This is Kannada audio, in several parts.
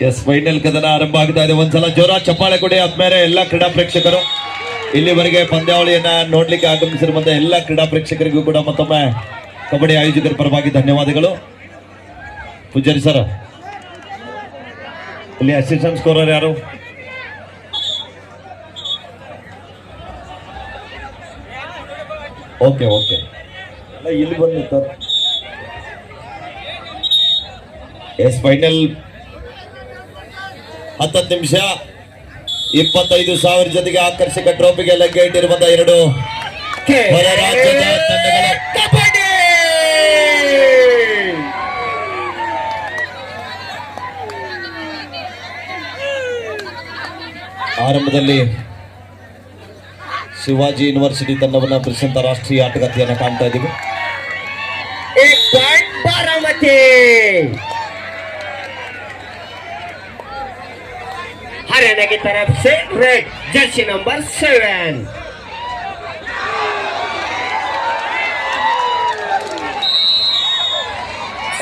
ಎಸ್ ಫೈನಲ್ ಕದನ ಆರಂಭ ಆಗ್ತಾ ಇದೆ. ಒಂದ್ಸಲ ಜೋರ ಚಪ್ಪಾಳೆ ಕೊಡಿ ಆದ್ಮೇಲೆ ಎಲ್ಲ ಕ್ರೀಡಾ ಪ್ರೇಕ್ಷಕರು, ಇಲ್ಲಿವರೆಗೆ ಪಂದ್ಯಾವಳಿಯನ್ನ ನೋಡ್ಲಿಕ್ಕೆ ಆಗಮಿಸಿರುವಂತಹ ಎಲ್ಲ ಕ್ರೀಡಾ ಪ್ರೇಕ್ಷಕರಿಗೂ ಕೂಡ ಮತ್ತೊಮ್ಮೆ ಕಬಡ್ಡಿ ಆಯೋಜಕರ ಪರವಾಗಿ ಧನ್ಯವಾದಗಳು. ಪೂಜಾರಿ ಸರ್, ಇಲ್ಲಿ ಅಸಿಸ್ಟೆಂಟ್ ಸ್ಕೋರರ್ ಯಾರು? ಓಕೆ ಓಕೆ, ಇಲ್ಲಿ ಬಂದು ಸರ್. ಎಸ್ ಫೈನಲ್ 10 ನಿಮಿಷ 25,000 ಜೊತೆಗೆ ಆಕರ್ಷಕ ಟ್ರೋಫಿಗೆ ಲಗ್ಗೆ ಇಟ್ಟಿರುವಂತಹ ಎರಡು ಹೊರ ರಾಜ್ಯದ ತಂಡಗಳ ಕಬಡ್ಡಿ ಆರಂಭದಲ್ಲಿ ಶಿವಾಜಿ ಯೂನಿವರ್ಸಿಟಿ ತಂಡವನ್ನು ಪ್ರಶಸ್ತ ರಾಷ್ಟ್ರೀಯ ಆಟಗಾರ್ತಿಯನ್ನು ಕಾಣ್ತಾ ಇದ್ದೀವಿ. बारामती हरियाणा की तरफ से red Jersey number 7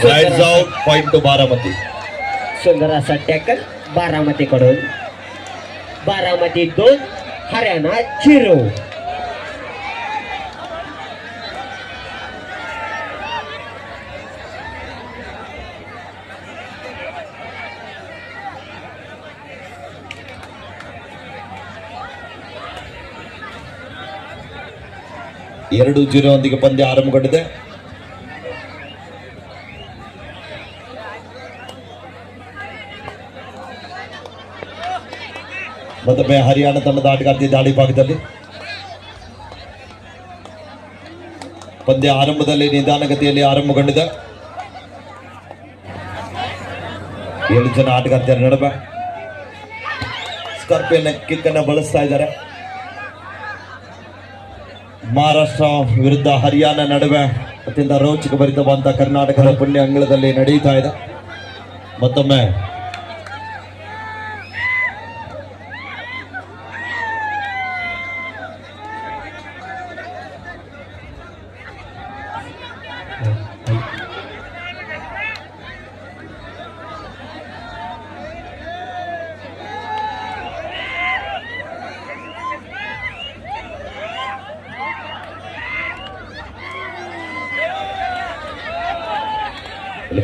rides out point two Baramati. सुंदर असा टॅकल बारामती कडून. बारामती 2 हरियाणा 0. ಎರಡು 0 ಪಂದ್ಯ ಆರಂಭಗೊಂಡಿದೆ. ಮತ್ತೊಮ್ಮೆ ಹರಿಯಾಣ ತಂಡದ ಆಟಗಾರ್ತಿ ದಾಳಿ ಭಾಗದಲ್ಲಿ ಪಂದ್ಯ ಆರಂಭದಲ್ಲಿ ನಿಧಾನಗತಿಯಲ್ಲಿ ಆರಂಭಗೊಂಡಿದೆ. 7 ಜನ ಆಟಗಾರ್ತಿಯರ ನಡುವೆ ಸ್ಕಾರ್ಪಿಯನ್ ಕಿಕ್ ಅನ್ನು ಬಳಸ್ತಾ ಇದ್ದಾರೆ. ಮಹಾರಾಷ್ಟ್ರ ವಿರುದ್ಧ ಹರಿಯಾಣ ನಡುವೆ ಅತ್ಯಂತ ರೋಚಕ ಭರಿತವಾದಂತಹ ಕರ್ನಾಟಕದ ಪುಣ್ಯ ಅಂಗಳದಲ್ಲಿ ನಡೆಯುತ್ತಾ ಇದೆ. ಮತ್ತೊಮ್ಮೆ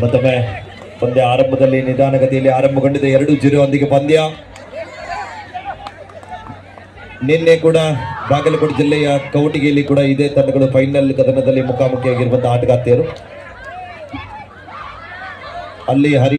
ಮತ್ತೊಮ್ಮೆ ಪಂದ್ಯ ಆರಂಭದಲ್ಲಿ ನಿಧಾನಗತಿಯಲ್ಲಿ ಆರಂಭಗೊಂಡಿದೆ. 2-0 ಪಂದ್ಯ. ನಿನ್ನೆ ಕೂಡ ಬಾಗಲಕೋಟೆ ಜಿಲ್ಲೆಯ ಕವಟಗಿಯಲ್ಲಿ ಕೂಡ ಇದೇ ತಂಡಗಳು ಫೈನಲ್ ಕದನದಲ್ಲಿ ಮುಖಾಮುಖಿಯಾಗಿರುವಂತಹ ಆಟಗಾರ್ತಿಯರು. ಅಲ್ಲಿ